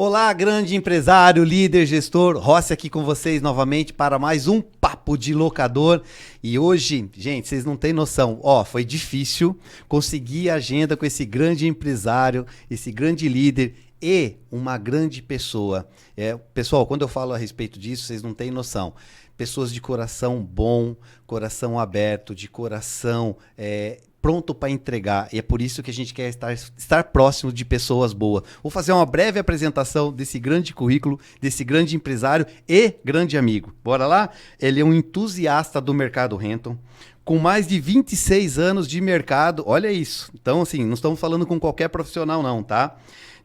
Olá, grande empresário, líder, gestor, Rossi aqui com vocês novamente para mais um Papo de Locador. E hoje, gente, vocês não têm noção, foi difícil conseguir agenda com esse grande empresário, esse grande líder e uma grande pessoa. Pessoal, quando eu falo a respeito disso, vocês não têm noção. Pessoas de coração bom, coração aberto, de coração pronto para entregar. E é por isso que a gente quer estar próximo de pessoas boas. Vou fazer uma breve apresentação desse grande currículo, desse grande empresário e grande amigo. Bora lá? Ele é um entusiasta do mercado Renton, com mais de 26 anos de mercado. Olha isso. Então, assim, não estamos falando com qualquer profissional não, tá?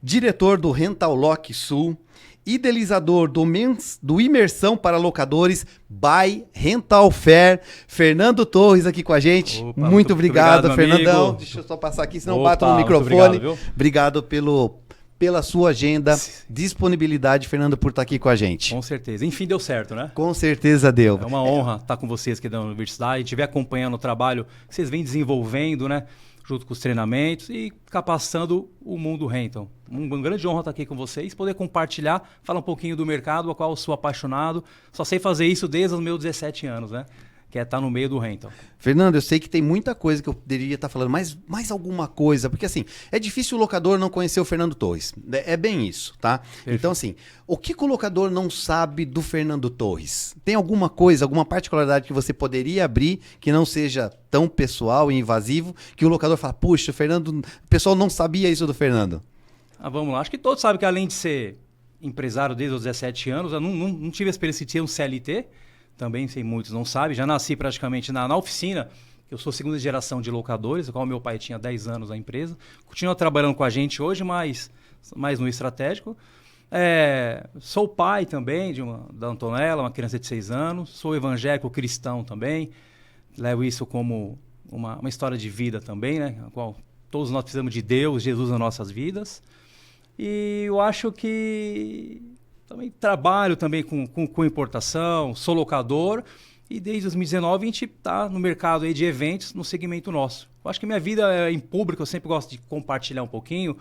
Diretor do Rental Lock Sul, idealizador do Imersão para Locadores by Rental Fair, Fernando Torres aqui com a gente. Opa, muito obrigado, Fernandão. Amigo. Deixa eu só passar aqui, senão bato no microfone. Obrigado pela sua agenda, disponibilidade, Fernando, por estar aqui com a gente. Com certeza. Enfim, deu certo, né? Com certeza deu. É uma honra estar com vocês aqui da universidade, estiver acompanhando o trabalho que vocês vêm desenvolvendo, né? Junto com os treinamentos e capacitando o mundo Renton. Uma grande honra estar aqui com vocês, poder compartilhar, falar um pouquinho do mercado, ao qual eu sou apaixonado. Só sei fazer isso desde os meus 17 anos, né? Que é estar no meio do Renton. Fernando, eu sei que tem muita coisa que eu poderia estar falando, mas mais alguma coisa, porque assim, é difícil o locador não conhecer o Fernando Torres. É bem isso, tá? Perfeito. Então assim, o que o locador não sabe do Fernando Torres? Tem alguma coisa, alguma particularidade que você poderia abrir que não seja tão pessoal e invasivo, que o locador fala, puxa, o pessoal não sabia isso do Fernando? Vamos lá, acho que todos sabem que além de ser empresário desde os 17 anos, eu não tive a experiência de ter um CLT, também sei muitos não sabem, já nasci praticamente na oficina, eu sou segunda geração de locadores, qual meu pai tinha 10 anos na empresa, continua trabalhando com a gente hoje, mas mais no estratégico. Sou pai também da Antonella, uma criança de 6 anos, sou evangélico cristão também, levo isso como uma história de vida também, né? A qual todos nós precisamos de Deus, Jesus nas nossas vidas. E eu acho que também trabalho também com importação, sou locador e desde 2019 a gente está no mercado aí de eventos no segmento nosso. Eu acho que minha vida em público eu sempre gosto de compartilhar um pouquinho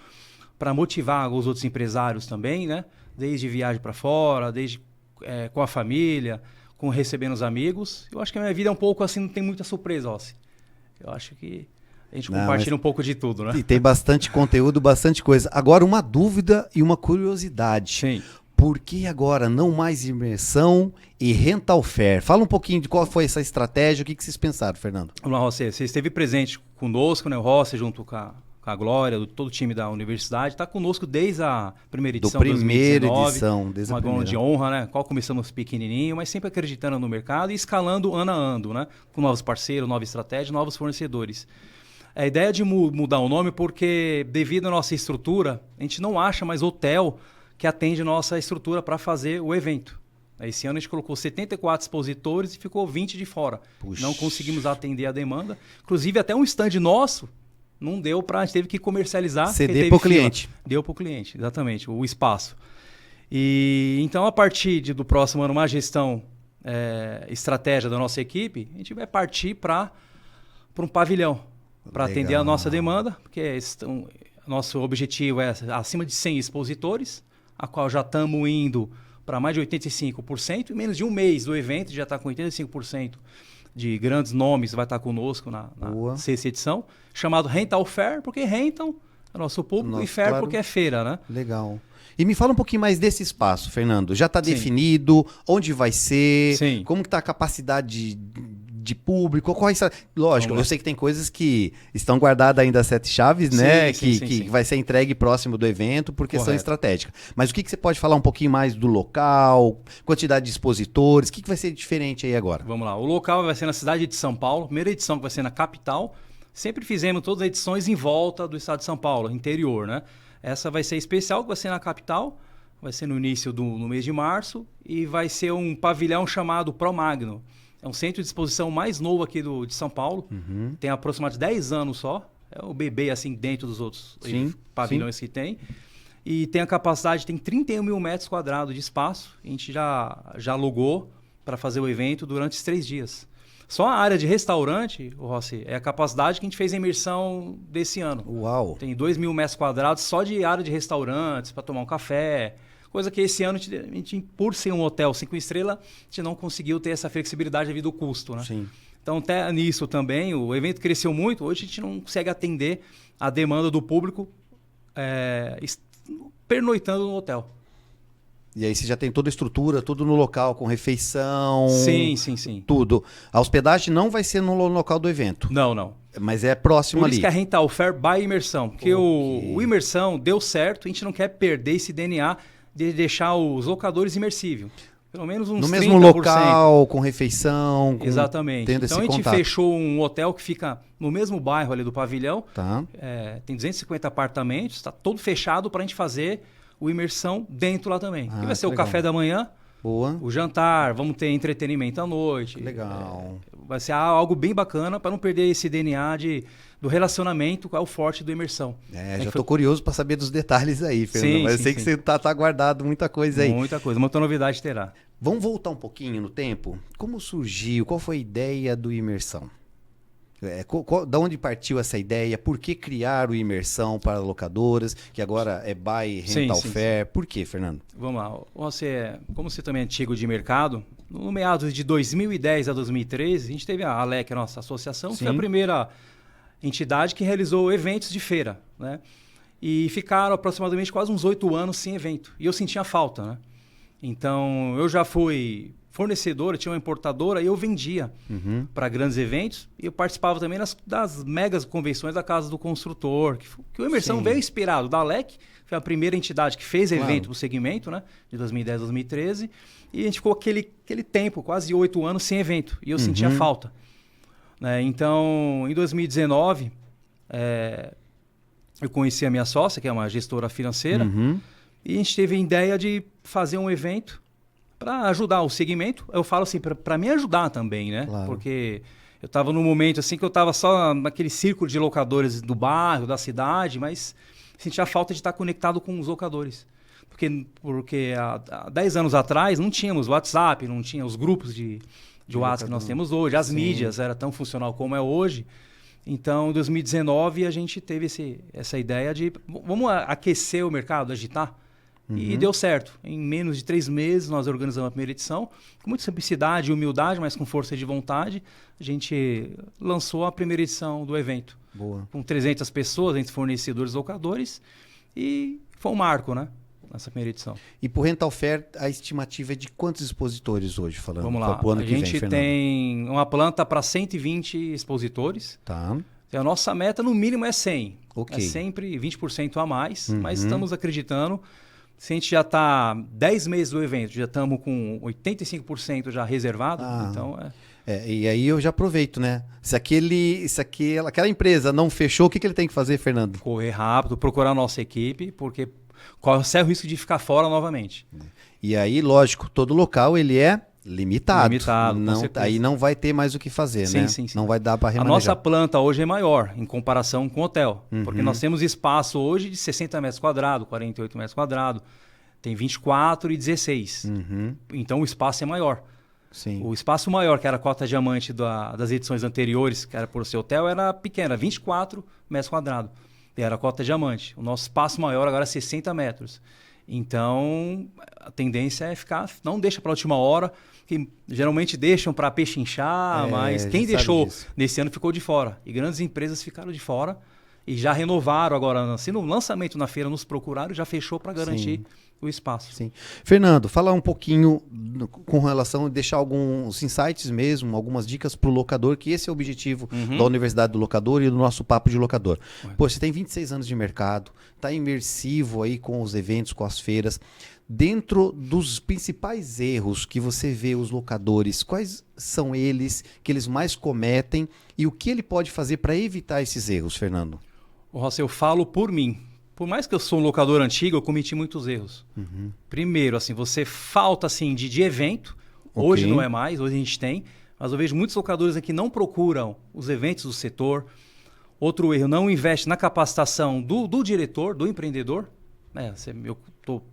para motivar os outros empresários também, né? Desde viagem para fora, desde com a família, com recebendo os amigos. Eu acho que a minha vida é um pouco assim, não tem muita surpresa, Rossi. Eu acho que a gente compartilha um pouco de tudo, né? E tem bastante conteúdo, bastante coisa. Agora, uma dúvida e uma curiosidade. Sim. Por que agora não mais imersão e Rental Fair? Fala um pouquinho de qual foi essa estratégia, o que vocês pensaram, Fernando? Vamos lá, Rossi. Você esteve presente conosco, né? O Rossi, junto com a Glória, todo o time da universidade, está conosco desde a primeira edição de 2019. Desde a primeira. De honra, né? Qual começamos pequenininho, mas sempre acreditando no mercado e escalando ano a ano, né? Com novos parceiros, nova estratégia, novos fornecedores. A ideia de mudar o nome porque, devido à nossa estrutura, a gente não acha mais hotel que atende a nossa estrutura para fazer o evento. Esse ano a gente colocou 74 expositores e ficou 20 de fora. Puxa. Não conseguimos atender a demanda. Inclusive, até um stand nosso não deu para... A gente teve que comercializar. Ceder para o cliente. Deu para o cliente, exatamente, o espaço. E então, a partir do próximo ano, uma gestão estratégia da nossa equipe, a gente vai partir para um pavilhão, para atender a nossa demanda, porque nosso objetivo é acima de 100 expositores, a qual já estamos indo para mais de 85%, em menos de um mês do evento, já está com 85% de grandes nomes, vai estar conosco na sexta edição, chamado Rental Fair, porque Renton é nosso público, e Fair porque é feira, né? Legal. E me fala um pouquinho mais desse espaço, Fernando. Já está definido? Onde vai ser? Sim. Como está a capacidade de público? Lógico, eu sei que tem coisas que estão guardadas ainda as 7 chaves, né? Que vai ser entregue próximo do evento por questão estratégica. Mas o que você pode falar um pouquinho mais do local, quantidade de expositores, o que vai ser diferente aí agora? Vamos lá, o local vai ser na cidade de São Paulo, primeira edição que vai ser na capital. Sempre fizemos todas as edições em volta do estado de São Paulo, interior, né? Essa vai ser especial, que vai ser na capital, vai ser no início no mês de março e vai ser um pavilhão chamado Pro Magno. É um centro de exposição mais novo aqui de São Paulo. Uhum. Tem aproximadamente 10 anos só. É o bebê, assim, dentro dos outros pavilhões que tem. E tem a capacidade, tem 31 mil metros quadrados de espaço. A gente já alugou para fazer o evento durante os 3 dias. Só a área de restaurante, Rossi, é a capacidade que a gente fez a imersão desse ano. Uau! Tem 2.000 metros quadrados só de área de restaurantes, para tomar um café. Coisa que esse ano, a gente, por ser um hotel 5 estrelas, a gente não conseguiu ter essa flexibilidade devido ao custo, né? Sim. Então, até nisso também, o evento cresceu muito. Hoje a gente não consegue atender a demanda do público pernoitando no hotel. E aí você já tem toda a estrutura, tudo no local, com refeição. Sim. Tudo. A hospedagem não vai ser no local do evento. Não. Mas é próximo Por ali. isso que a Rental Fair by Imersão. Porque o imersão deu certo, a gente não quer perder esse DNA de deixar os locadores imersivos. Pelo menos uns 30%. No mesmo local, com refeição. Exatamente. Tendo Então esse a gente contato. fechou um hotel que fica no mesmo bairro ali do pavilhão. Tá. Tem 250 apartamentos, está todo fechado para a gente fazer o imersão dentro lá também. Que vai ser o legal. café da manhã, Boa. o jantar, vamos ter entretenimento à noite. Legal. Vai ser algo bem bacana para não perder esse DNA do relacionamento, que é o forte do imersão. Já tô curioso para saber dos detalhes aí, Fernando. Mas eu sei que você tá guardado muita coisa aí. Muita coisa, muita novidade terá. Vamos voltar um pouquinho no tempo? Como surgiu? Qual foi a ideia do imersão? Da onde partiu essa ideia? Por que criar o imersão para locadoras, que agora é By Rental Fair? Por que, Fernando? Vamos lá. Como você também é antigo de mercado, no meados de 2010 a 2013, a gente teve a ALEC, a nossa associação, que foi a primeira entidade que realizou eventos de feira, né? E ficaram aproximadamente quase uns 8 anos sem evento. E eu sentia falta, né? Então, eu já fui fornecedor, eu tinha uma importadora e eu vendia para grandes eventos. E eu participava também das megas convenções da Casa do Construtor, que o Imersão veio inspirado da ALEC, foi a primeira entidade que fez evento no segmento, né? De 2010 a 2013. E a gente ficou aquele tempo, quase 8 anos sem evento. E eu sentia falta. Então, em 2019, eu conheci a minha sócia, que é uma gestora financeira, e a gente teve a ideia de fazer um evento para ajudar o segmento. Eu falo assim, para me ajudar também, né? Claro. Porque eu estava num momento assim que eu estava só naquele círculo de locadores do bairro, da cidade, mas sentia a falta de estar conectado com os locadores. Porque há 10 anos atrás não tínhamos WhatsApp, não tinha os grupos de WhatsApp que nós temos hoje, as mídias era tão funcional como é hoje. Então, em 2019, a gente teve essa ideia de vamos aquecer o mercado, agitar. E deu certo. Em menos de 3 meses, nós organizamos a primeira edição. Com muita simplicidade e humildade, mas com força de vontade, a gente lançou a primeira edição do evento. Boa. Com 300 pessoas, entre fornecedores e locadores. E foi um marco, né? Nessa primeira edição. E por Rental Fair, a estimativa é de quantos expositores hoje, falando? Vamos lá. Pro ano A que vem, gente Fernando? tem uma planta para 120 expositores. Tá. E a nossa meta, no mínimo, é 100. Ok. É sempre 20% a mais, mas estamos acreditando. Se a gente já está 10 meses do evento, já estamos com 85% já reservado, então e aí eu já aproveito, né? Se aquela empresa não fechou, o que ele tem que fazer, Fernando? correr rápido, procurar a nossa equipe, porque corre o risco de ficar fora novamente. E aí, lógico, todo local ele é limitado. Limitado, com não, certeza. aí não vai ter mais o que fazer, né? Sim. Não vai dar para A remanejar. nossa planta hoje é maior em comparação com o hotel, porque nós temos espaço hoje de 60 metros quadrados, 48 metros quadrados, tem 24 e 16. Então o espaço é maior. Sim. O espaço maior, que era a cota diamante das edições anteriores, que era por ser hotel, era pequena, 24 metros quadrados. E era a cota diamante. O nosso espaço maior agora é 60 metros. Então, a tendência é não deixa para a última hora, que geralmente deixam para pechinchar, mas quem deixou nesse ano ficou de fora. E grandes empresas ficaram de fora e já renovaram agora, assim, no lançamento na feira, nos procuraram e já fechou para garantir o espaço. Sim. Fernando, falar um pouquinho com relação, deixar alguns insights mesmo, algumas dicas para o locador, que esse é o objetivo da Universidade do Locador e do nosso Papo de Locador. Pô, você tem 26 anos de mercado, está imersivo aí com os eventos, com as feiras. Dentro dos principais erros que você vê os locadores, quais são eles que eles mais cometem e o que ele pode fazer para evitar esses erros, Fernando? Rossi, eu falo por mim. Por mais que eu sou um locador antigo, eu cometi muitos erros. Primeiro, assim, você falta assim, de evento. Hoje não é mais, hoje a gente tem. Mas eu vejo muitos locadores aqui que não procuram os eventos do setor. Outro erro, não investe na capacitação do diretor, do empreendedor. Eu estou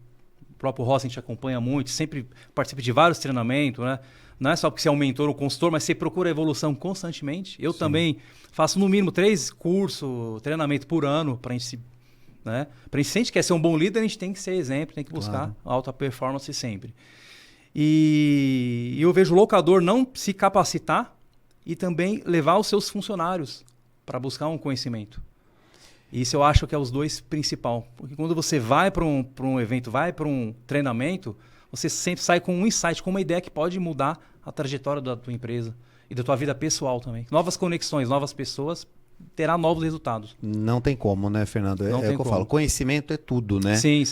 próprio Rossi a gente acompanha muito, sempre participa de vários treinamentos, né? Não é só porque você é um mentor ou consultor, mas você procura evolução constantemente. Eu também faço no mínimo 3 cursos, treinamento por ano, para a gente, né? Para a gente quer ser um bom líder, a gente tem que ser exemplo, tem que buscar alta performance sempre. E eu vejo o locador não se capacitar e também levar os seus funcionários para buscar um conhecimento. Isso eu acho que é os dois principais. Porque quando você vai para um evento, vai para um treinamento, você sempre sai com um insight, com uma ideia que pode mudar a trajetória da tua empresa e da tua vida pessoal também. Novas conexões, novas pessoas, terá novos resultados. Não tem como, né, Fernando? É o que eu falo. Conhecimento é tudo, né? Sim.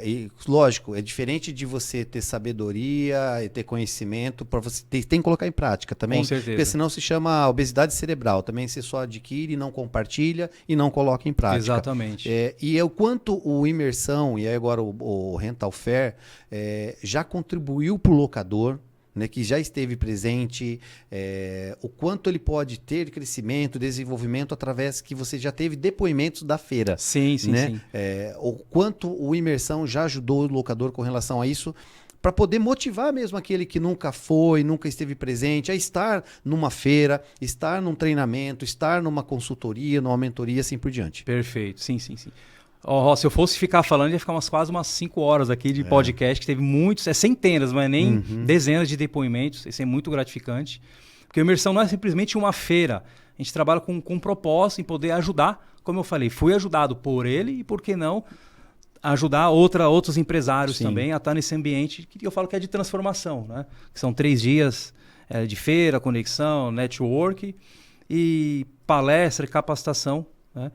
E, lógico, é diferente de você ter sabedoria e ter conhecimento, para você tem que colocar em prática também. Com certeza. Porque senão se chama obesidade cerebral. Também você só adquire, não compartilha e não coloca em prática. Exatamente. E é o quanto o imersão, e aí agora o Rental Fair, já contribuiu para o locador, né, que já esteve presente, o quanto ele pode ter crescimento, desenvolvimento através que você já teve depoimentos da feira. Sim. O quanto o imersão já ajudou o locador com relação a isso, para poder motivar mesmo aquele que nunca foi, nunca esteve presente, a estar numa feira, estar num treinamento, estar numa consultoria, numa mentoria, assim por diante. Perfeito, sim. Se eu fosse ficar falando, ia ficar quase umas 5 horas aqui de podcast, que teve muitos, centenas, mas nem dezenas de depoimentos. Isso é muito gratificante. Porque a imersão não é simplesmente uma feira. A gente trabalha com um propósito em poder ajudar. Como eu falei, fui ajudado por ele e, por que não, ajudar outros empresários também a estar nesse ambiente que eu falo que é de transformação, né? Que são 3 dias de feira, conexão, network e palestra e capacitação, né?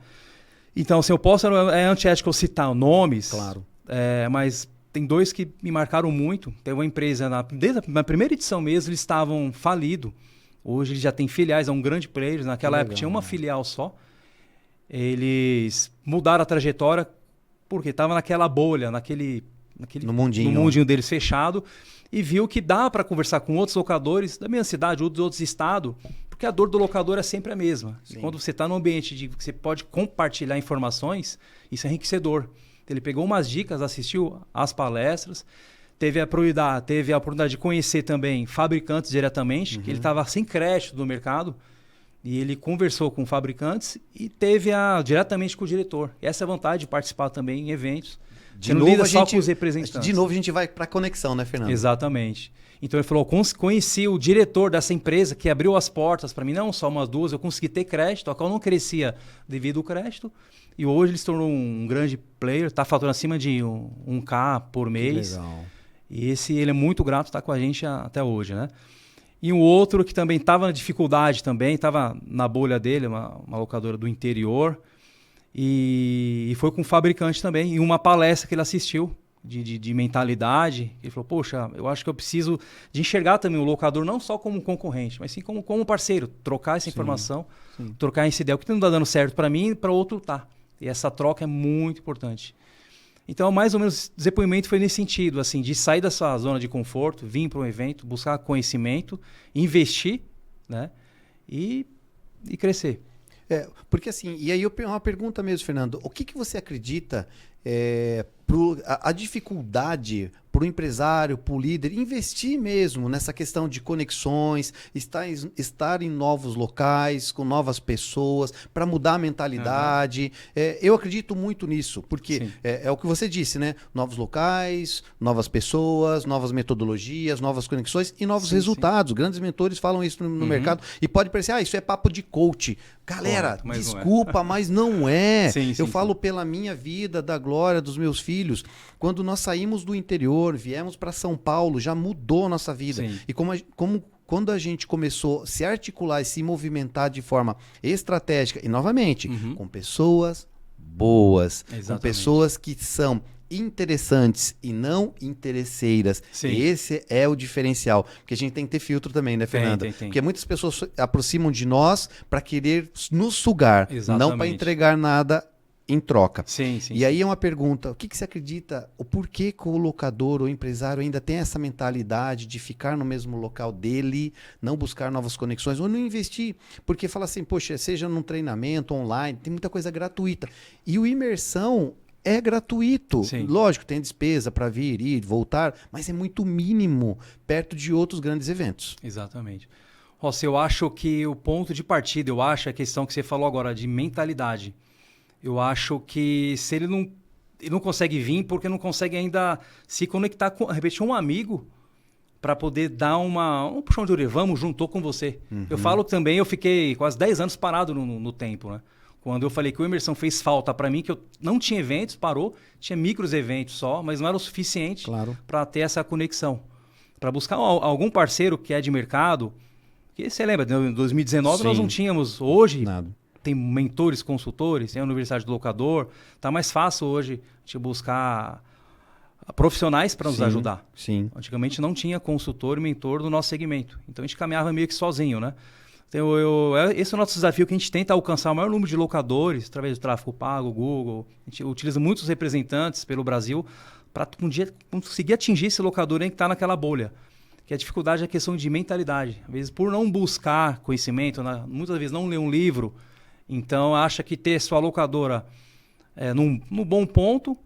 Então, assim, eu posso, é antiético eu citar nomes, claro. Mas tem 2 que me marcaram muito. Tem uma empresa, desde a primeira edição mesmo, eles estavam falidos. Hoje eles já têm filiais, é um grande player. Naquela época tinha uma filial só. Eles mudaram a trajetória porque estava naquela bolha, no mundinho deles fechado, e viu que dá para conversar com outros locadores da mesma cidade, outros estados, porque a dor do locador é sempre a mesma. E quando você está num ambiente que você pode compartilhar informações, isso é enriquecedor. Ele pegou umas dicas, assistiu às palestras, teve a oportunidade de conhecer também fabricantes diretamente, que ele estava sem crédito no mercado, e ele conversou com fabricantes e teve diretamente com o diretor. Essa é a vontade de participar também em eventos. De novo a gente vai para a conexão, né, Fernando? Exatamente. Então ele falou, conheci o diretor dessa empresa que abriu as portas para mim, não só umas 2, eu consegui ter crédito, a qual não crescia devido ao crédito, e hoje ele se tornou um grande player, está faturando acima de 1K por mês. Que legal. E ele é muito grato, está com a gente até hoje, né? E um outro que também estava na dificuldade também, estava na bolha dele, uma locadora do interior, e foi com um fabricante também, em uma palestra que ele assistiu de mentalidade. Ele falou, poxa, eu acho que eu preciso de enxergar também o locador não só como concorrente, mas sim como parceiro, trocar essa informação, trocar essa ideia. O que não está dando certo para mim, para o outro tá. E essa troca é muito importante. Então, mais ou menos, o depoimento foi nesse sentido, assim, de sair da sua zona de conforto, vir para um evento, buscar conhecimento, investir, né? E crescer. Porque assim, e aí uma pergunta mesmo, Fernando, o que você acredita a dificuldade para o empresário, para o líder, investir mesmo nessa questão de conexões, estar em novos locais, com novas pessoas, para mudar a mentalidade. Eu acredito muito nisso, porque é o que você disse, né? Novos locais, novas pessoas, novas metodologias, novas conexões e novos resultados. Grandes mentores falam isso no mercado e pode parecer, isso é papo de coach. Galera, desculpa, mas não é. Eu falo pela minha vida, da glória dos meus filhos. Quando nós saímos do interior, viemos para São Paulo, já mudou a nossa vida. E quando a gente começou a se articular e se movimentar de forma estratégica, e novamente, com pessoas boas, com pessoas que são interessantes e não interesseiras. Esse é o diferencial. Porque a gente tem que ter filtro também, né, Fernanda? Tem. Porque muitas pessoas se aproximam de nós para querer nos sugar, não para entregar nada em troca. E aí é uma pergunta, o que você acredita, o porquê que o locador ou o empresário ainda tem essa mentalidade de ficar no mesmo local dele, não buscar novas conexões ou não investir? Porque fala assim, poxa, seja num treinamento online, tem muita coisa gratuita. E o imersão é gratuito. Sim. Lógico, tem despesa para vir, ir, voltar, mas é muito mínimo perto de outros grandes eventos. Exatamente. Rossi, eu acho que o ponto de partida, é a questão que você falou agora, de mentalidade. Eu acho que se ele não consegue vir porque não consegue ainda se conectar com, repetir, um amigo para poder dar um puxão de orelha. Vamos, juntou com você. Eu falo também, eu fiquei quase 10 anos parado no tempo, né? Quando eu falei que o Imersão fez falta para mim, que eu não tinha eventos, parou, tinha micros eventos só, mas não era o suficiente para ter essa conexão. Para buscar algum parceiro que é de mercado, que você lembra, em 2019 Sim. Nós não tínhamos, hoje Nada. tem mentores, consultores, tem a Universidade do Locador, tá mais fácil hoje de buscar profissionais para nos Sim, ajudar. Sim. Antigamente não tinha consultor e mentor do nosso segmento, então a gente caminhava meio que sozinho, né? Então, esse é o nosso desafio, que a gente tenta alcançar o maior número de locadores através do tráfego pago, Google. A gente utiliza muitos representantes pelo Brasil para um dia conseguir atingir esse locador que está naquela bolha. Que a dificuldade é a questão de mentalidade. Às vezes, por não buscar conhecimento, né? Muitas vezes não ler um livro, então acha que ter sua locadora no bom ponto,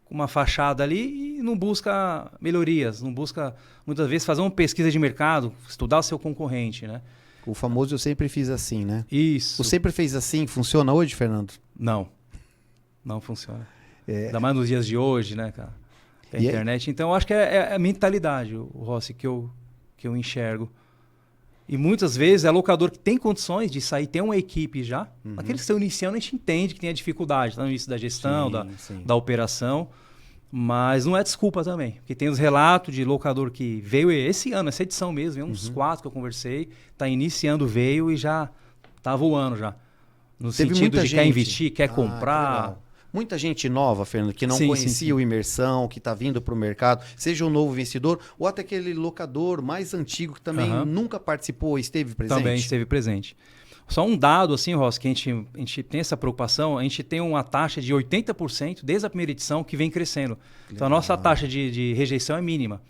com uma fachada ali, e não busca melhorias, não busca, muitas vezes, fazer uma pesquisa de mercado, estudar o seu concorrente, né? O famoso eu sempre fiz assim, né? Isso. O sempre fez assim funciona hoje, Fernando? Não funciona. Ainda mais nos dias de hoje, né, cara? Tem a internet. Então, eu acho que é a mentalidade, o Rossi, que eu enxergo. E muitas vezes é locador que tem condições de sair, tem uma equipe já. Aqueles que estão iniciando, a gente entende que tem a dificuldade, tá no início da gestão, da operação. Mas não é desculpa também. Porque tem os relatos de locador que veio esse ano, essa edição mesmo, veio uns 4 que eu conversei, está iniciando, veio e já está voando já. No sentido de quer investir, quer comprar. Muita gente nova, Fernando, que não Sim, conhecia o Imersão, que está vindo para o mercado, seja um novo investidor, ou até aquele locador mais antigo que também nunca participou, esteve presente? Também esteve presente. Só um dado, assim, Ross, que a gente tem essa preocupação, a gente tem uma taxa de 80% desde a primeira edição que vem crescendo. Então a nossa taxa de rejeição é mínima.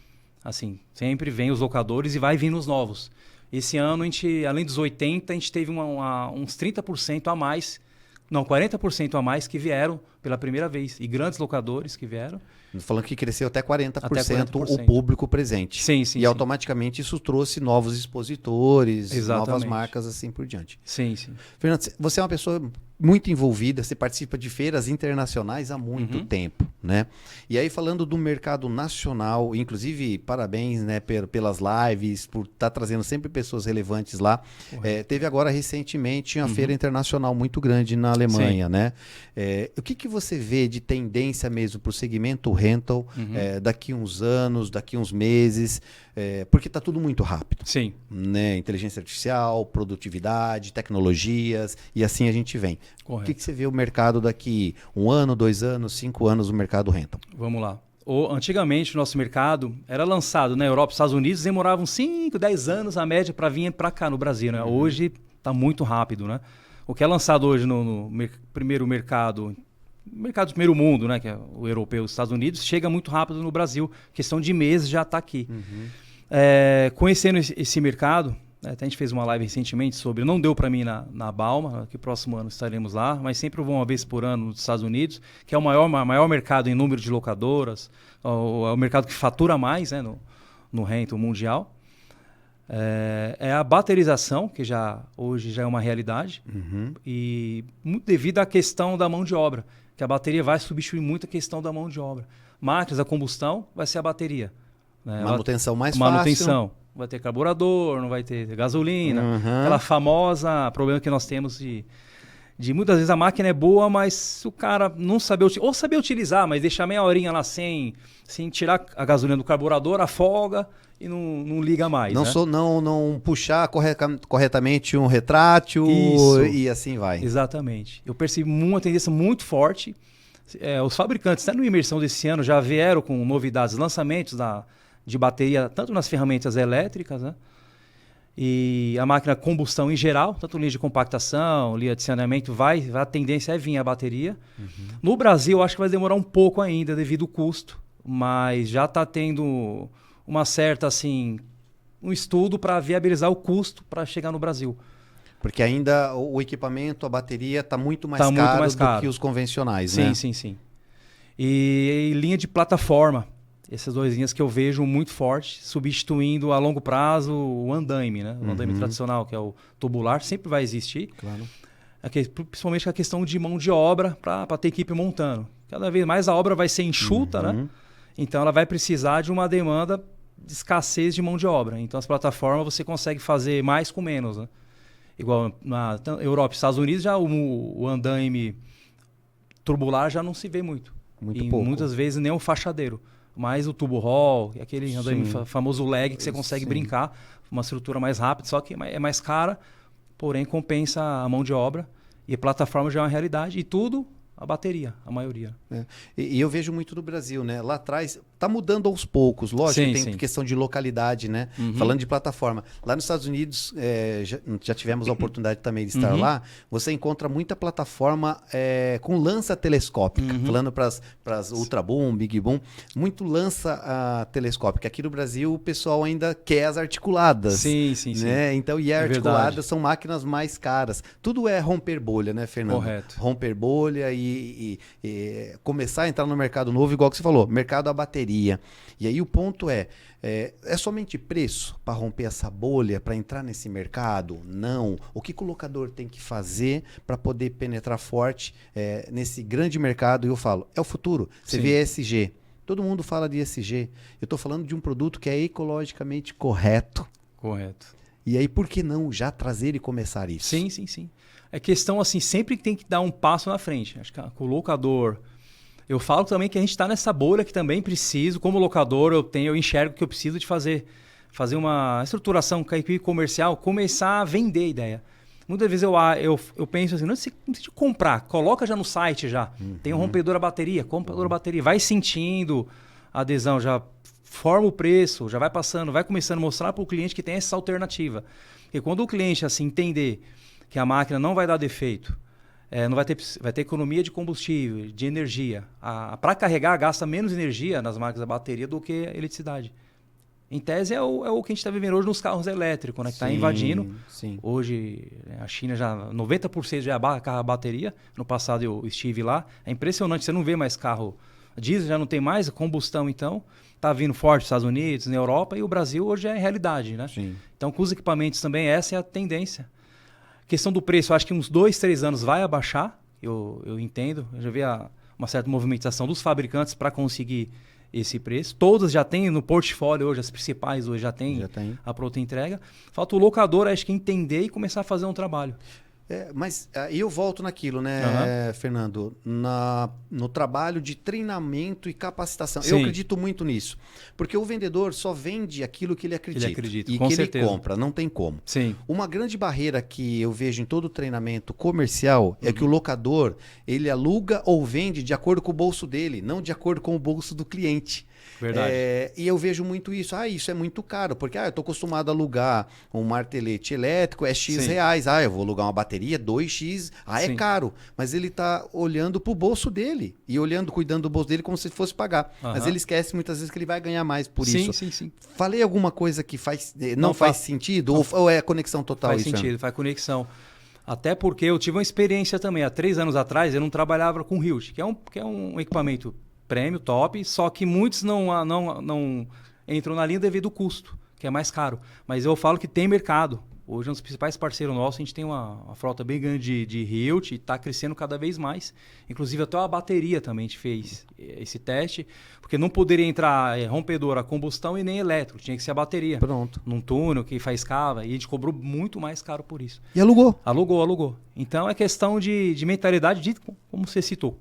Assim, sempre vem os locadores e vai vindo os novos. Esse ano, a gente, além dos 80%, a gente teve uns 30% a mais, não, 40% a mais que vieram pela primeira vez. E grandes locadores que vieram. Falando que cresceu até 40%, até 40%. O público presente. Sim. E automaticamente isso trouxe novos expositores, Exatamente. Novas marcas, assim por diante. Sim. Fernando, você é uma pessoa muito envolvida, você participa de feiras internacionais há muito tempo, né? E aí, falando do mercado nacional, inclusive, parabéns, né, pelas lives, por estar trazendo sempre pessoas relevantes lá. Teve agora, recentemente, uma feira internacional muito grande na Alemanha, né? O que você vê de tendência mesmo para o segmento rental daqui uns anos, daqui uns meses? Porque está tudo muito rápido. Sim. Né? Inteligência artificial, produtividade, tecnologias, e assim a gente vem. Correto. O que você vê o mercado daqui 1 ano, 2 anos, 5 anos, o mercado rental? Vamos lá. Antigamente, o nosso mercado era lançado na Europa e Estados Unidos, demoravam 5, 10 anos a média para vir para cá no Brasil. Né? Hoje está muito rápido. Né? O que é lançado hoje no primeiro mercado do primeiro mundo, né, que é o europeu, os Estados Unidos, chega muito rápido no Brasil. Questão de meses já está aqui. Conhecendo esse mercado, até a gente fez uma live recentemente sobre, não deu para mim na Bauma, que próximo ano estaremos lá, mas sempre vou uma vez por ano nos Estados Unidos, que é o maior mercado em número de locadoras, é o mercado que fatura mais, né, no rental mundial. É a baterização, que hoje já é uma realidade, e muito devido à questão da mão de obra, que a bateria vai substituir muito a questão da mão de obra. Máquinas a combustão vai ser a bateria. Né? Manutenção mais fácil. Vai ter carburador, não vai ter gasolina. Aquela famosa problema que nós temos de muitas vezes a máquina é boa, mas se o cara não saber utilizar, ou saber utilizar, mas deixar meia horinha lá sem tirar a gasolina do carburador, afoga e não liga mais. Não puxar corretamente um retrátil. Isso. E assim vai. Exatamente. Eu percebi uma tendência muito forte. Os fabricantes, até no Imersão desse ano, já vieram com novidades, lançamentos de bateria, tanto nas ferramentas elétricas, né? E a máquina combustão em geral, tanto linha de compactação, linha de saneamento, a tendência é vir a bateria. No Brasil, eu acho que vai demorar um pouco ainda devido ao custo, mas já está tendo uma certa, assim, um estudo para viabilizar o custo para chegar no Brasil. Porque ainda o equipamento, a bateria, está muito mais caro do que os convencionais, né? Sim. E linha de plataforma. Essas duas linhas que eu vejo muito forte, substituindo a longo prazo o andaime, né? O andaime tradicional, que é o tubular, sempre vai existir. Claro. Principalmente a questão de mão de obra para ter equipe montando. Cada vez mais a obra vai ser enxuta, né? Então ela vai precisar de uma demanda de escassez de mão de obra. Então as plataformas você consegue fazer mais com menos, né? Igual na Europa e Estados Unidos, já o andaime tubular já não se vê muito. Muito pouco. Muitas vezes nem o fachadeiro. Mas o tubo roll, aquele andaime famoso lag que você consegue brincar, uma estrutura mais rápida, só que é mais cara, porém compensa a mão de obra. E a plataforma já é uma realidade. E tudo a bateria, a maioria. E eu vejo muito no Brasil, né? Lá atrás, tá mudando aos poucos. Lógico, tem questão de localidade, né? Falando de plataforma. Lá nos Estados Unidos, já tivemos a oportunidade também de estar lá, você encontra muita plataforma com lança telescópica. Falando para as Ultra Boom, Big Boom, muito lança telescópica. Aqui no Brasil, o pessoal ainda quer as articuladas. Sim. Né? Então, e articuladas são máquinas mais caras. Tudo é romper bolha, né, Fernando? Correto. Romper bolha e começar a entrar no mercado novo, igual que você falou, mercado a bateria. E aí o ponto é somente preço para romper essa bolha, para entrar nesse mercado? Não. O que o locador tem que fazer para poder penetrar forte nesse grande mercado? E eu falo, é o futuro. Você vê ESG. Todo mundo fala de ESG. Eu estou falando de um produto que é ecologicamente correto. Correto. E aí, por que não já trazer e começar isso? Sim. É questão assim, sempre tem que dar um passo na frente. Acho que com o locador... Eu falo também que a gente está nessa bolha que também preciso, como locador, eu enxergo que eu preciso de fazer uma estruturação com a equipe comercial, começar a vender a ideia. Muitas vezes eu penso assim, não precisa comprar, coloca já no site já. Tem um rompedor a bateria, comprador a bateria, vai sentindo a adesão, já forma o preço, já vai passando, vai começando a mostrar para o cliente que tem essa alternativa. Porque quando o cliente assim entender que a máquina não vai dar defeito, não vai ter economia de combustível, de energia. Para carregar, gasta menos energia nas máquinas da bateria do que a eletricidade. Em tese, é o que a gente está vivendo hoje nos carros elétricos, né? Que está invadindo. Sim. Hoje, a China já 90% já é carro a bateria. No passado, eu estive lá. É impressionante, você não vê mais carro diesel, já não tem mais combustão, então. Está vindo forte nos Estados Unidos, na Europa, e o Brasil hoje é realidade, né? Sim. Então, com os equipamentos também, essa é a tendência. Questão do preço, acho que uns 2, 3 anos vai abaixar, eu entendo. Eu já vi uma certa movimentação dos fabricantes para conseguir esse preço. Todas já têm no portfólio hoje, as principais hoje já têm a pronta entrega. Falta o locador, acho que entender e começar a fazer um trabalho. Mas aí eu volto naquilo, né, Fernando? No trabalho de treinamento e capacitação. Sim. Eu acredito muito nisso. Porque o vendedor só vende aquilo que ele acredita. E com que certeza. ele compra, não tem como. Sim. Uma grande barreira que eu vejo em todo treinamento comercial é que o locador, ele aluga ou vende de acordo com o bolso dele, não de acordo com o bolso do cliente. Verdade. E eu vejo muito isso. Isso é muito caro, porque eu estou acostumado a alugar um martelete elétrico, é X reais. Eu vou alugar uma bateria, 2X. É caro. Mas ele está olhando para o bolso dele e cuidando do bolso dele como se fosse pagar. Mas ele esquece muitas vezes que ele vai ganhar mais por isso. Sim. Falei alguma coisa que não faz sentido? Ou é conexão total faz isso? Faz sentido, faz conexão. Até porque eu tive uma experiência também. Há 3 anos atrás, eu não trabalhava com Hilt, que é um equipamento prêmio, top, só que muitos não entram na linha devido ao custo, que é mais caro. Mas eu falo que tem mercado. Hoje, um dos principais parceiros nossos, a gente tem uma frota bem grande de Hilt e está crescendo cada vez mais. Inclusive, até a bateria também a gente fez esse teste, porque não poderia entrar rompedor a combustão e nem elétrico, tinha que ser a bateria. Pronto. Num túnel que faz cava, e a gente cobrou muito mais caro por isso. E alugou? Alugou. Então, é questão de mentalidade, como você citou.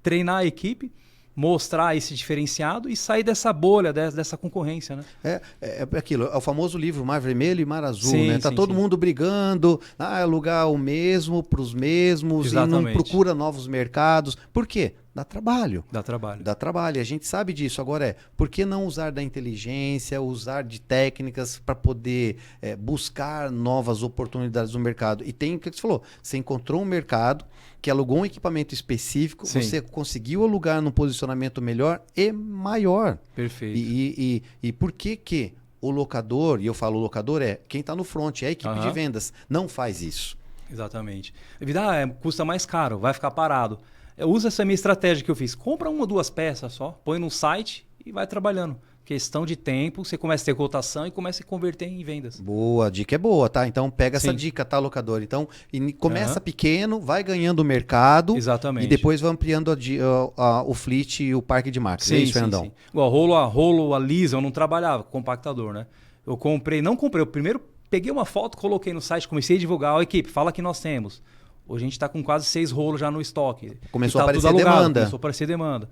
Treinar a equipe, mostrar esse diferenciado e sair dessa bolha, dessa concorrência, né? É aquilo, é o famoso livro Mar Vermelho e Mar Azul, né? Tá todo mundo brigando, alugar o mesmo para os mesmos. Exatamente. E não procura novos mercados. Por quê? Dá trabalho. Dá trabalho. Dá trabalho. A gente sabe disso. Agora por que não usar da inteligência, usar de técnicas para poder buscar novas oportunidades no mercado? E tem o que você falou, você encontrou um mercado que alugou um equipamento específico, você conseguiu alugar num posicionamento melhor e maior. Perfeito. E por que o locador, e eu falo locador, quem está no front, é a equipe de vendas, não faz isso? Exatamente. Custa mais caro, vai ficar parado. Usa essa minha estratégia que eu fiz. Compra 1 ou 2 peças só, põe no site e vai trabalhando. Questão de tempo, você começa a ter cotação e começa a converter em vendas. Boa, a dica é boa, tá? Então pega essa Sim. dica, tá, locador? Então começa pequeno, vai ganhando o mercado. Exatamente. E depois vai ampliando o fleet e o parque de marcas. Sim, É isso, Fernandão? sim. Igual a rolo, a lisa, eu não trabalhava com compactador, né? Eu eu primeiro peguei uma foto, coloquei no site, comecei a divulgar, equipe, fala que nós temos. Hoje a gente está com quase 6 rolos já no estoque. Começou a Tá aparecer tudo alugado, demanda. Começou a aparecer demanda.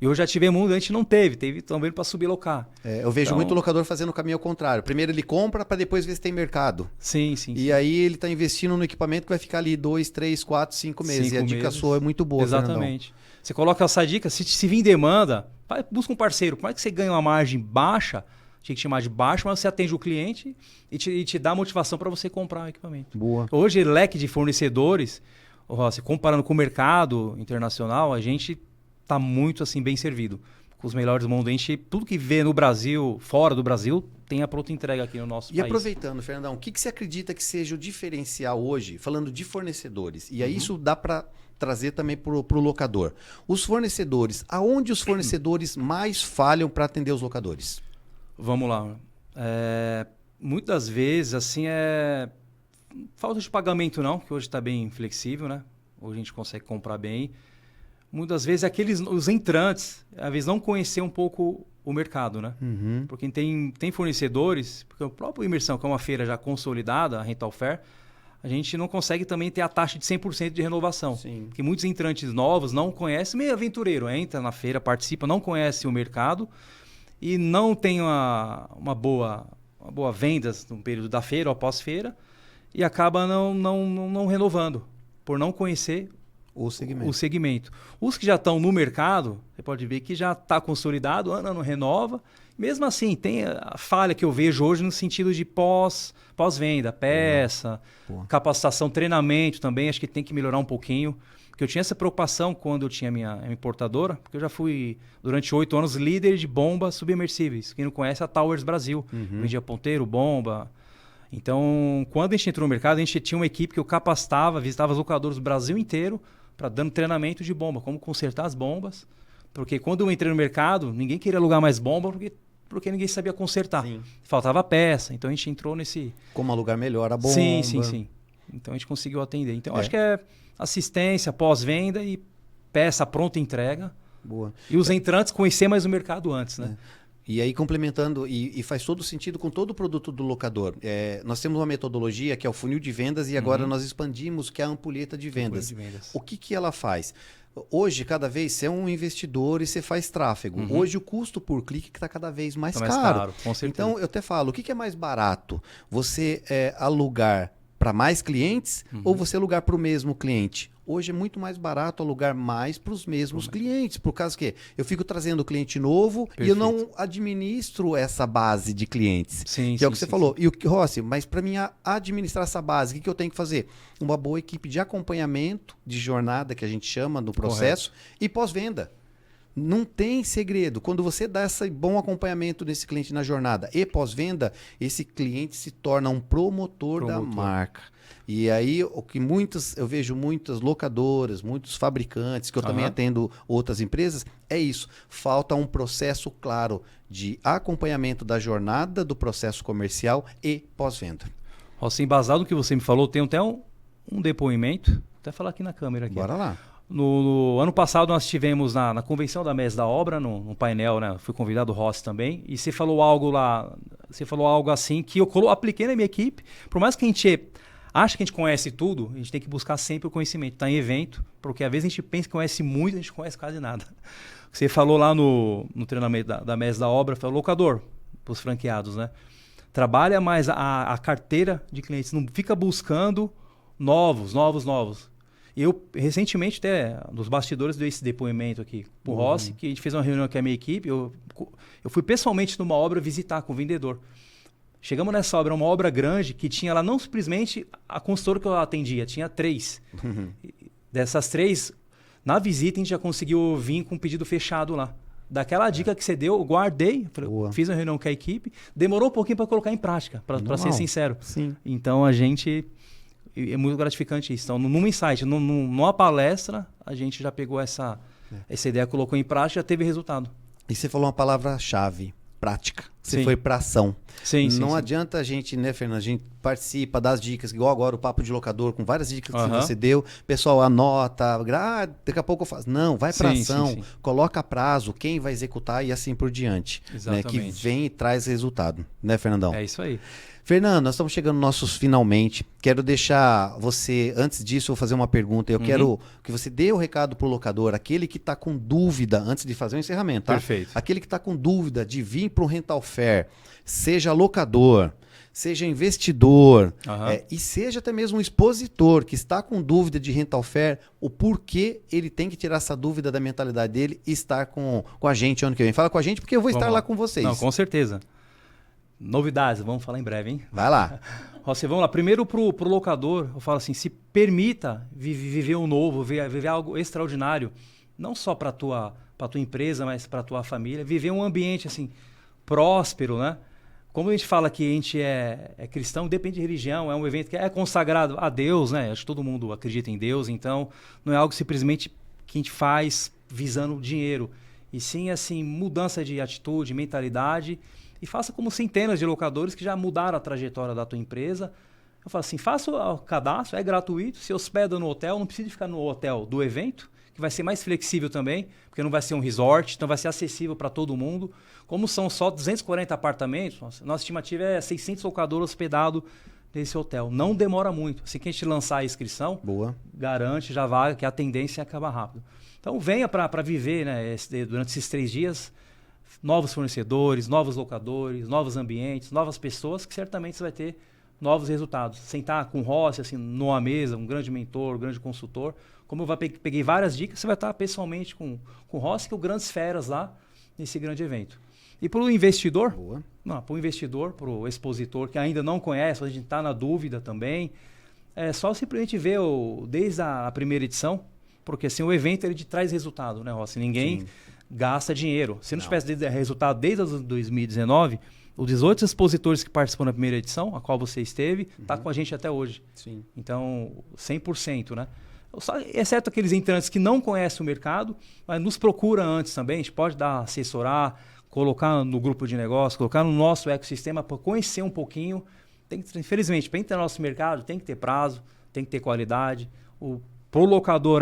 E hoje já tivemos a gente não teve também para sublocar. Eu vejo muito locador fazendo o caminho ao contrário. Primeiro ele compra para depois ver se tem mercado. Sim, sim. E aí ele está investindo no equipamento que vai ficar ali 2, 3, 4, 5 meses. E a dica sua é muito boa, Exatamente. Fernandão. Você coloca essa dica, se vir demanda, busca um parceiro. Como é que você ganha uma margem baixa? Tinha que chamar de baixa, mas você atende o cliente e te dá motivação para você comprar o equipamento. Boa. Hoje, leque de fornecedores, Rossi, comparando com o mercado internacional, a gente está muito assim bem servido. Com os melhores do mundo. A gente, tudo que vê no Brasil, fora do Brasil, tem a pronta entrega aqui no nosso país. E aproveitando, Fernandão, o que você acredita que seja o diferencial hoje, falando de fornecedores? E aí isso dá para trazer também para o locador. Os fornecedores, aonde os fornecedores mais falham para atender os locadores? Vamos lá. Muitas vezes, assim, falta de pagamento não, que hoje está bem flexível, né? Hoje a gente consegue comprar bem. Muitas vezes os entrantes, às vezes não conhecer um pouco o mercado, né? Uhum. Porque tem fornecedores, porque o próprio Imersão, que é uma feira já consolidada, a Rental Fair, a gente não consegue também ter a taxa de 100% de renovação. Sim. Porque muitos entrantes novos não conhecem, meio aventureiro, entra na feira, participa, não conhece o mercado e não tem uma boa vendas no período da feira ou pós-feira e acaba não renovando, por não conhecer o segmento. Os que já estão no mercado, você pode ver que já está consolidado, não renova. Mesmo assim, tem a falha que eu vejo hoje no sentido de pós-venda, peça, capacitação, treinamento também, acho que tem que melhorar um pouquinho. Porque eu tinha essa preocupação quando eu tinha minha importadora, porque eu já fui, durante 8 anos, líder de bombas submersíveis. Quem não conhece, a Towers Brasil. Vendia ponteiro, bomba. Então, quando a gente entrou no mercado, a gente tinha uma equipe que eu capacitava, visitava os locadores do Brasil inteiro, dando treinamento de bomba, como consertar as bombas. Porque quando eu entrei no mercado, ninguém queria alugar mais bomba porque ninguém sabia consertar. Sim. Faltava peça, então a gente entrou nesse... Como alugar melhor a bomba. Sim. Então a gente conseguiu atender. Então acho que é assistência, pós-venda e peça pronta entrega. Boa. E os entrantes conhecer mais o mercado antes, né? E aí, complementando, e faz todo sentido com todo o produto do locador. Nós temos uma metodologia que é o funil de vendas e agora nós expandimos, que é a ampulheta de vendas. O que ela faz? Hoje, cada vez, você é um investidor e você faz tráfego. Hoje, o custo por clique está cada vez mais caro. Com certeza. Então, eu até falo, o que é mais barato? Você alugar para mais clientes ou você alugar para o mesmo cliente? Hoje é muito mais barato alugar mais para os mesmos clientes. Por causa que eu fico trazendo cliente novo e eu não administro essa base de clientes. Que é o que você falou. E o que, Rossi, mas para mim administrar essa base, o que eu tenho que fazer? Uma boa equipe de acompanhamento, de jornada, que a gente chama no processo, e pós-venda. Não tem segredo. Quando você dá esse bom acompanhamento desse cliente na jornada e pós-venda, esse cliente se torna um promotor da marca. E aí, o que eu vejo muitas locadoras, muitos fabricantes, que eu também atendo outras empresas, é isso. Falta um processo claro de acompanhamento da jornada do processo comercial e pós-venda. Assim, embasado no que você me falou, tem até um depoimento. Vou até falar aqui na câmera. Bora lá. No ano passado nós tivemos na convenção da Mesa da Obra, no painel, né? Fui convidado o Rossi também, e você falou algo lá, assim que eu apliquei na minha equipe. Por mais que a gente acha que a gente conhece tudo, a gente tem que buscar sempre o conhecimento. Está em evento, porque às vezes a gente pensa que conhece muito, a gente conhece quase nada. Você falou lá no treinamento da Mesa da Obra, falou, locador, para os franqueados, né? Trabalha mais a carteira de clientes, não fica buscando novos. Eu, recentemente, até nos bastidores, dei esse depoimento aqui pro Rossi, que a gente fez uma reunião com a minha equipe, eu fui pessoalmente numa obra visitar com o vendedor. Chegamos nessa obra, uma obra grande, que tinha lá não simplesmente a consultora que eu atendia, tinha 3. Dessas 3, na visita a gente já conseguiu vir com um pedido fechado lá. Daquela dica que você deu, eu guardei, fiz uma reunião com a equipe, demorou um pouquinho para colocar em prática, para ser sincero. Sim. Então a gente é muito gratificante isso. Então, num insight, numa palestra, a gente já pegou essa ideia, colocou em prática e já teve resultado. E você falou uma palavra-chave, prática. Você Sim. foi para ação. Sim, Não sim. adianta a gente, né, Fernando? A gente participa das dicas, igual agora o Papo de Locador, com várias dicas que você deu. O pessoal anota, daqui a pouco eu faço. Não, vai para ação, sim. coloca prazo, quem vai executar e assim por diante. Né, que vem e traz resultado, né, Fernandão? É isso aí. Fernando, nós estamos chegando nos nossos finalmente. Quero deixar você, antes disso, eu vou fazer uma pergunta. Eu quero que você dê o recado para o locador, aquele que está com dúvida, antes de fazer o encerramento, tá? Perfeito. Aquele que está com dúvida de vir para o Rental Fair, seja locador, seja investidor, e seja até mesmo um expositor que está com dúvida de Rental Fair, o porquê ele tem que tirar essa dúvida da mentalidade dele e estar com a gente ano que vem. Fala com a gente porque eu vou estar lá com vocês. Não, com certeza. Novidades, vamos falar em breve, hein? Vai lá. Rossi, vamos lá. Primeiro, pro locador, eu falo assim, se permita viver um novo, viver algo extraordinário, não só para tua empresa, mas para tua família. Viver um ambiente assim próspero, né? Como a gente fala que a gente é cristão, depende de religião, é um evento que é consagrado a Deus, né? Acho que todo mundo acredita em Deus, então não é algo simplesmente que a gente faz visando dinheiro, e sim assim mudança de atitude, mentalidade. E faça como centenas de locadores que já mudaram a trajetória da tua empresa. Eu falo assim, faça o cadastro, é gratuito, se hospeda no hotel, não precisa ficar no hotel do evento, que vai ser mais flexível também, porque não vai ser um resort, então vai ser acessível para todo mundo. Como são só 240 apartamentos, nossa estimativa é 600 locadores hospedados nesse hotel. Não demora muito. Assim que a gente lançar a inscrição, garante já vaga, que a tendência é acabar rápido. Então venha para viver, né, durante esses 3 dias, novos fornecedores, novos locadores, novos ambientes, novas pessoas, que certamente você vai ter novos resultados. Sentar com o Rossi, assim, numa mesa, um grande mentor, um grande consultor. Como eu peguei várias dicas, você vai estar pessoalmente com o Rossi, que é o Grandes Feras lá, nesse grande evento. E para o investidor, para o investidor, para o expositor que ainda não conhece, a gente está na dúvida também, é só simplesmente ver desde a primeira edição, porque assim, o evento ele te traz resultado, né, Rossi? Ninguém gasta dinheiro. Se não tivesse resultado desde 2019, os 18 expositores que participam da primeira edição, a qual você esteve, está com a gente até hoje. Sim. Então, 100%, né? Exceto aqueles entrantes que não conhecem o mercado, mas nos procura antes também, a gente pode assessorar, colocar no grupo de negócio, colocar no nosso ecossistema para conhecer um pouquinho. Infelizmente, para entrar no nosso mercado, tem que ter prazo, tem que ter qualidade. Pro locador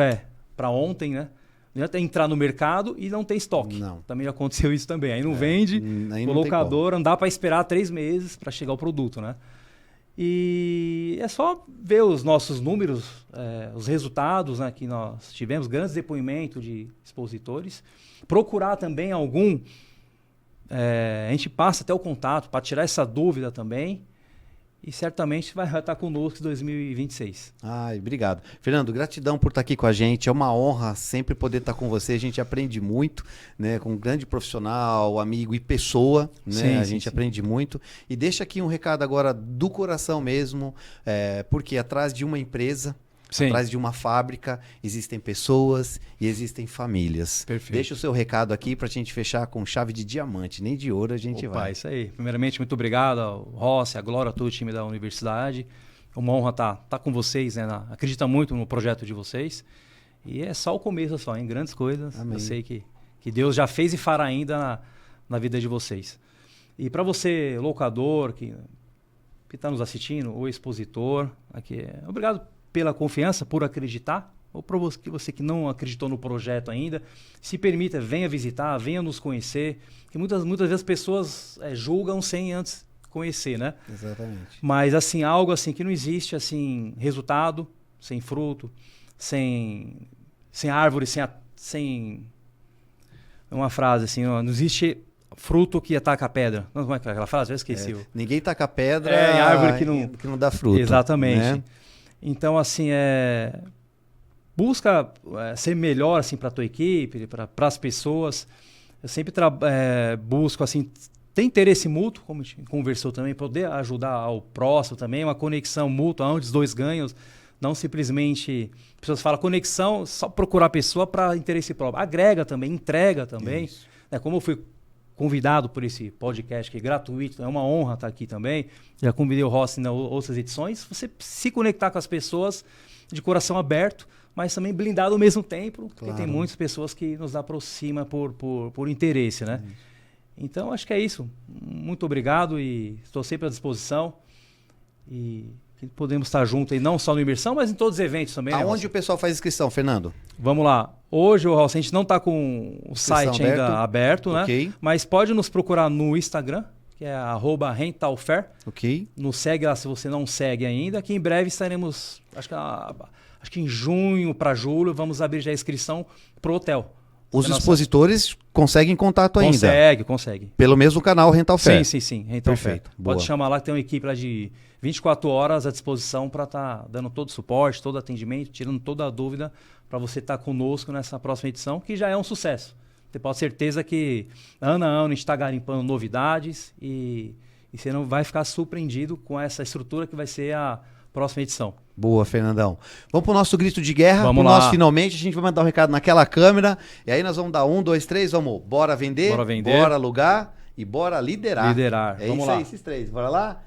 para ontem, né? Não adianta entrar no mercado e não ter estoque. Não. Também já aconteceu isso também. Aí não vende, o locador não dá para esperar 3 meses para chegar o produto, né? E é só ver os nossos números, os resultados, né, que nós tivemos, grandes depoimentos de expositores. Procurar também algum... a gente passa até o contato para tirar essa dúvida também. E certamente vai estar conosco em 2026. Ai, obrigado. Fernando, gratidão por estar aqui com a gente. É uma honra sempre poder estar com você. A gente aprende muito, né? Com um grande profissional, amigo e pessoa, né? Sim, a gente aprende muito. E deixa aqui um recado agora do coração mesmo, porque atrás de uma empresa, atrás de uma fábrica, existem pessoas e existem famílias. Perfeito. Deixa o seu recado aqui para a gente fechar com chave de diamante, nem de ouro a gente vai. Isso aí. Primeiramente, muito obrigado ao Rossi, a Glória, a todo o time da universidade. É uma honra estar com vocês, né? Acredita muito no projeto de vocês. E é só o começo só, em grandes coisas. Amém. Eu sei que Deus já fez e fará ainda na vida de vocês. E para você, locador, que está nos assistindo, ou expositor, aqui, obrigado pela confiança, por acreditar, ou para você que não acreditou no projeto ainda, se permita, venha visitar, venha nos conhecer, que muitas vezes as pessoas julgam sem antes conhecer, né? Exatamente. Mas assim, algo assim que não existe, assim, resultado, sem fruto, sem árvore, sem uma frase assim, não existe fruto que ataca a pedra. Não, como é aquela frase? Eu esqueci. Ninguém taca pedra em árvore que não dá fruto. Exatamente. Né? Então, assim, busca ser melhor assim, para a tua equipe, para as pessoas. Eu sempre busco, assim, ter interesse mútuo, como a gente conversou também, poder ajudar ao próximo também, uma conexão mútua, onde os dois ganham, não simplesmente... As pessoas falam conexão, só procurar a pessoa para interesse próprio. Agrega também, entrega também. Né? Como eu fui convidado por esse podcast que é gratuito, é uma honra estar aqui também. Já convidei o Rossi em outras edições. Você se conectar com as pessoas de coração aberto, mas também blindado ao mesmo tempo, porque tem muitas pessoas que nos aproximam por interesse, né? Então, acho que é isso. Muito obrigado e estou sempre à disposição. E que podemos estar juntos aí, não só no Imersão, mas em todos os eventos também. Aonde né, o pessoal faz inscrição, Fernando? Vamos lá. Hoje, Rossi, a gente não está com o site ainda aberto, né? Okay. Mas pode nos procurar no Instagram, que é @rentalfair. Ok. Nos segue lá se você não segue ainda, que em breve estaremos, acho que em junho para julho, vamos abrir já a inscrição pro hotel. Os expositores conseguem contato ainda? Consegue. Pelo mesmo canal Rental Fair? Sim. Rental Fair. Pode chamar lá que tem uma equipe lá de 24 horas à disposição para estar dando todo o suporte, todo o atendimento, tirando toda a dúvida para você estar conosco nessa próxima edição, que já é um sucesso. Você pode ter certeza que ano a ano a gente está garimpando novidades e você não vai ficar surpreendido com essa estrutura que vai ser a próxima edição. Boa, Fernandão. Vamos pro nosso grito de guerra. Vamos pro lá. nosso finalmente. A gente vai mandar um recado naquela câmera. E aí nós vamos dar 1, 2, 3. Vamos. Bora vender. Bora alugar. E bora liderar. É vamos isso lá. aí, esses três. Bora lá.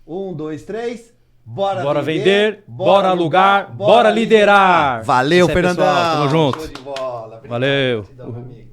1, 2, 3. Bora vender. Bora alugar. Bora liderar. Valeu, Fernandão. Pessoal, tamo junto. Show de bola. Obrigado. Valeu. Gratidão, meu amigo.